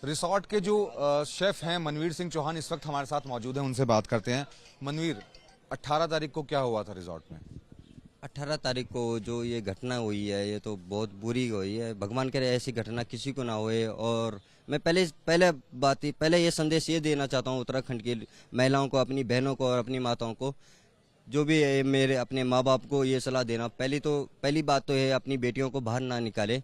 Resort के जो chef हैं मनवीर सिंह चौहान इस वक्त हमारे साथ मौजूद हैं, उनसे बात करते हैं। मनवीर, 18 तारीख को क्या हुआ था रिसोर्ट में? 18 तारीख को जो ये घटना हुई है ये तो बहुत बुरी हुई है। भगवान करे ऐसी घटना किसी को ना होए। और मैं पहले ये संदेश ये देना चाहता हूँ उत्तराखंड की महिलाओं को, अपनी बहनों को और अपनी माताओं को, जो भी है मेरे अपने माँ बाप को ये सलाह देना। पहली बात तो है अपनी बेटियों को बाहर ना निकाले,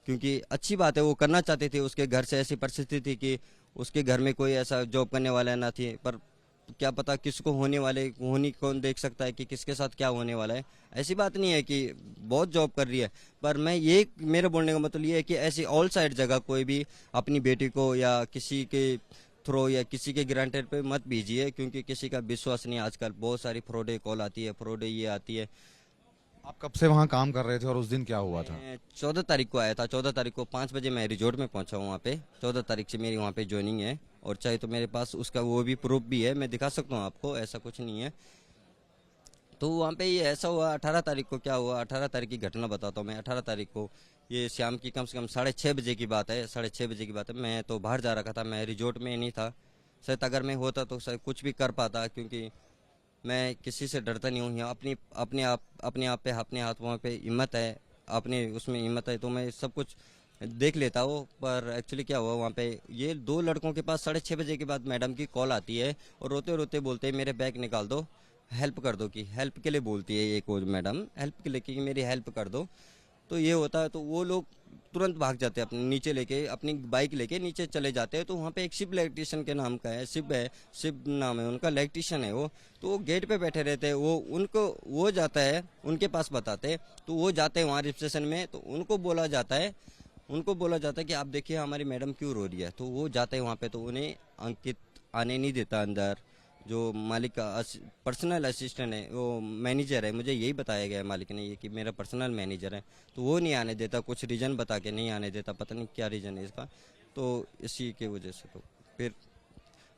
क्योंकि अच्छी बात है वो करना चाहते थे। उसके घर से ऐसी परिस्थिति थी कि उसके घर में कोई ऐसा जॉब करने वाला ना थी, पर क्या पता किसको होनी कौन देख सकता है कि किसके साथ क्या होने वाला है। ऐसी बात नहीं है कि बहुत जॉब कर रही है, पर मेरे बोलने का मतलब ये है कि ऐसी ऑल साइड जगह कोई भी अपनी बेटी को या किसी के थ्रो या किसी के ग्रांटेड पे मत भेजिए, क्योंकि किसी का विश्वास नहीं। आजकल बहुत सारी फ्रॉडे कॉल आती है, फ्रॉडे ये आती है। आप कब से वहाँ काम कर रहे थे और उस दिन क्या हुआ था? मैं 14 तारीख को आया था। 14 तारीख को 5 बजे मैं रिजॉर्ट में पहुंचा हूँ वहाँ पे। 14 तारीख से मेरी वहाँ पे ज्वाइनिंग है, और चाहे तो मेरे पास उसका वो भी प्रूफ भी है, मैं दिखा सकता हूँ आपको, ऐसा कुछ नहीं है। तो वहाँ पे ये ऐसा हुआ। 18 तारीख को क्या हुआ, 18 तारीख की घटना बताता हूँ मैं। 18 तारीख को ये शाम की कम से कम 6:30 बजे की बात है। 6:30 बजे की बात है। मैं तो बाहर जा रखा था, मैं रिजॉर्ट में नहीं था। शायद अगर मैं होता तो शायद कुछ भी कर पाता, क्योंकि मैं किसी से डरता नहीं हूँ। यहाँ अपने आप पे अपने हाथों पे हिम्मत है, अपने उसमें हिम्मत है तो मैं सब कुछ देख लेता हूँ। पर एक्चुअली क्या हुआ, वहाँ पे ये दो लड़कों के पास 6:30 बजे के बाद मैडम की कॉल आती है, और रोते रोते बोलते हैं मेरे बैग निकाल दो, हेल्प कर दो। कि हेल्प के लिए बोलती है ये कोच मैडम, हेल्प के लिए कि मेरी हेल्प कर दो। तो ये होता है तो वो लोग तुरंत भाग जाते हैं, अपने नीचे लेके अपनी बाइक लेके नीचे चले जाते हैं। तो वहाँ पे एक शिव इलेक्ट्रिशियन के नाम का है, शिव नाम है उनका, इलेक्ट्रिशियन है वो। तो वो गेट पे बैठे रहते हैं। वो जाता है उनके पास बताते, तो वो जाते हैं वहाँ रिसेप्शन में। तो उनको बोला जाता है कि आप देखिए हमारी मैडम क्यों रो रही है। तो वो जाते हैं वहाँ पे, तो उन्हें अंकित आने नहीं देता अंदर। जो मालिक का पर्सनल असिस्टेंट है, वो मैनेजर है, मुझे यही बताया गया है मालिक ने ये कि मेरा पर्सनल मैनेजर है। तो वो नहीं आने देता, कुछ रीज़न बता के नहीं आने देता, पता नहीं क्या रीज़न है इसका। तो इसी के वजह से तो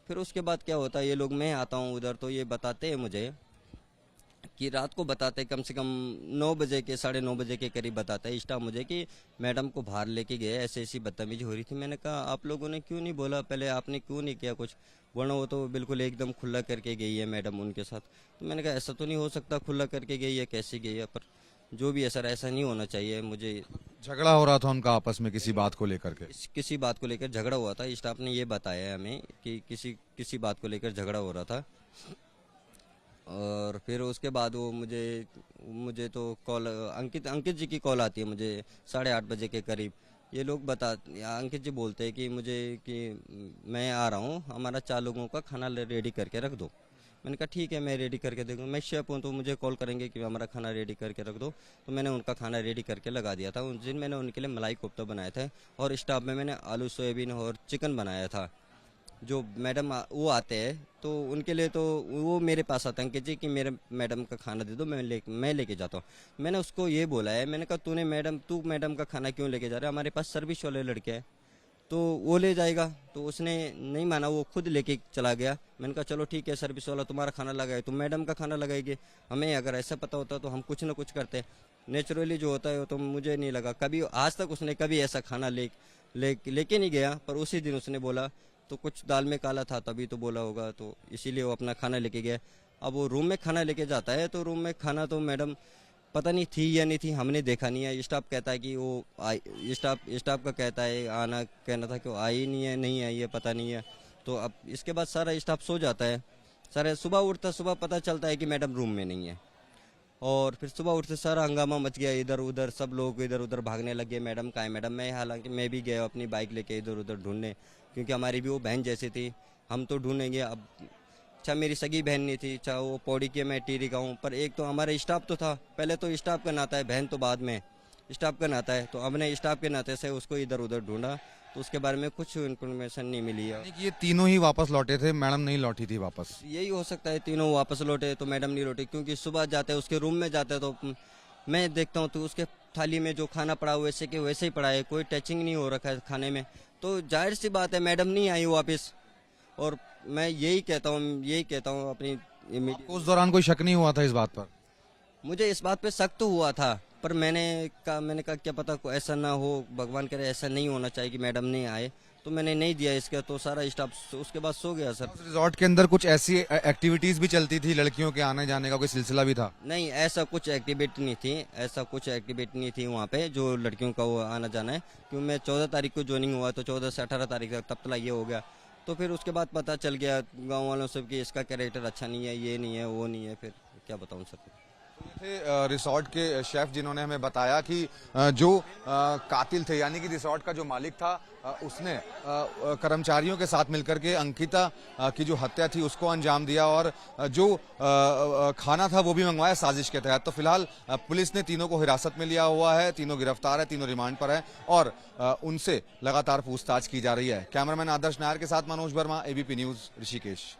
फिर उसके बाद क्या होता है, ये लोग, मैं आता हूँ उधर तो ये बताते हैं मुझे कि रात को बताते कम से कम 9 बजे के 9:30 बजे के करीब बताता है स्टाफ मुझे कि मैडम को बाहर लेके गए, ऐसे ऐसी बदतमीजी हो रही थी। मैंने कहा आप लोगों ने क्यों नहीं बोला पहले, आपने क्यों नहीं किया कुछ, वरना वो तो बिल्कुल एकदम खुला करके गई है मैडम उनके साथ। तो मैंने कहा ऐसा तो नहीं हो सकता, खुला करके गई है कैसी गई है, पर जो भी है सर ऐसा नहीं होना चाहिए। मुझे झगड़ा हो रहा था उनका आपस में किसी बात को लेकर के? किसी बात को लेकर झगड़ा हुआ था, स्टाफ ने ये बताया है हमें कि किसी किसी बात को लेकर झगड़ा हो रहा था। और फिर उसके बाद वो मुझे तो कॉल अंकित अंकित जी की कॉल आती है मुझे 8:30 बजे के करीब। ये लोग अंकित जी बोलते हैं कि मुझे कि मैं आ रहा हूँ, हमारा 4 लोगों का खाना रेडी करके रख दो। मैंने कहा ठीक है मैं रेडी करके दे दूँ, मैं शेफ हूँ तो मुझे कॉल करेंगे कि हमारा खाना रेडी करके रख दो। तो मैंने उनका खाना रेडी करके लगा दिया था। उस दिन मैंने उनके लिए मलाई कोफ्ता बनाया था, और स्टाफ में मैंने आलू सोयाबीन और चिकन बनाया था। जो मैडम वो आते हैं तो उनके लिए तो वो मेरे पास आते हैं अंकित जी कि मेरे मैडम का खाना दे दो, मैं लेके जाता हूँ। मैंने उसको ये बोला है, मैंने कहा तू मैडम का खाना क्यों लेके जा रहा है, हमारे पास सर्विस वाले लड़के हैं तो वो ले जाएगा। तो उसने नहीं माना, वो खुद लेके चला गया। मैंने कहा चलो ठीक है, सर्विस वाला तुम्हारा खाना लगाए, तुम मैडम का खाना लगाएगी। हमें अगर ऐसा पता होता तो हम कुछ ना कुछ करते। नेचुरली जो होता है वो तो मुझे नहीं लगा कभी, आज तक उसने कभी ऐसा खाना लेके नहीं गया। पर उसी दिन उसने बोला, तो कुछ दाल में काला था तभी तो बोला होगा, तो इसीलिए वो अपना खाना लेके गया। अब वो रूम में खाना लेके जाता है, तो रूम में खाना तो मैडम पता नहीं थी या नहीं थी, हमने देखा नहीं है। स्टाफ कहता है कि वो स्टाफ का कहता है कहना था कि वो आई नहीं आई है, पता नहीं है। तो अब इसके बाद सारा स्टाफ सो जाता है। सारे सुबह पता चलता है कि मैडम रूम में नहीं है। और फिर सुबह उठते सारा हंगामा मच गया, इधर उधर सब लोग इधर उधर भागने लग गए, मैडम कहाँ है मैडम। हालांकि मैं भी गया अपनी बाइक लेके इधर उधर ढूंढने, क्योंकि हमारी भी वो बहन जैसी थी, हम तो ढूंढेंगे। अब अच्छा मेरी सगी बहन नहीं थी, चाहे वो पौड़ी के मैं टीरी का हूँ, पर एक तो हमारा स्टाफ तो था, पहले तो स्टाफ का नाता है, बहन तो बाद में स्टाफ का नाता है। तो हमने स्टाफ के नाते से उसको इधर उधर ढूंढा, तो उसके बारे में कुछ इन्फॉर्मेशन नहीं मिली है। यानी कि ये तीनों ही वापस लौटे थे, मैडम नहीं लौटी थी वापस? यही हो सकता है, तीनों वापस लौटे तो मैडम नहीं लौटी, क्योंकि सुबह जाते हैं उसके रूम में जाते हैं तो मैं देखता हूँ तो उसके थाली में जो खाना पड़ा वैसे के वैसे ही पड़ा है, कोई टचिंग नहीं हो रखा है खाने में। तो जाहिर सी बात है मैडम नहीं आई वापस। और मैं यही कहता हूँ अपनी उस दौरान कोई शक नहीं हुआ था इस बात पर? मुझे इस बात पे शक तो हुआ था, पर मैंने कहा क्या पता ऐसा ना हो, भगवान करे ऐसा नहीं होना चाहिए कि मैडम नहीं आए। तो मैंने नहीं दिया इसका, तो सारा स्टाफ उसके बाद सो गया सर। उस रिजॉर्ट के अंदर कुछ ऐसी एक्टिविटीज भी चलती थी, लड़कियों के आने जाने का कोई सिलसिला भी था? नहीं, ऐसा कुछ एक्टिविटी नहीं थी, ऐसा कुछ एक्टिविटी नहीं थी वहाँ पे जो लड़कियों का वो आना जाना है। क्योंकि मैं 14 तारीख को ज्वाइनिंग हुआ, तो 14 से 18 तारीख तक तब तक ये हो गया। तो फिर उसके बाद पता चल गया गांव वालों से कि इसका कैरेक्टर अच्छा नहीं है, ये नहीं है, वो नहीं है, फिर क्या बताऊँ सर। थे रिसोर्ट के शेफ जिन्होंने हमें बताया कि जो कातिल थे, यानी कि रिसोर्ट का जो मालिक था, उसने कर्मचारियों के साथ मिलकर के अंकिता की जो हत्या थी उसको अंजाम दिया, और जो खाना था वो भी मंगवाया साजिश के तहत। तो फिलहाल पुलिस ने तीनों को हिरासत में लिया हुआ है, तीनों गिरफ्तार है, तीनों रिमांड पर है और उनसे लगातार पूछताछ की जा रही है। कैमरामैन आदर्श नायर के साथ मनोज वर्मा, एबीपी न्यूज, ऋषिकेश।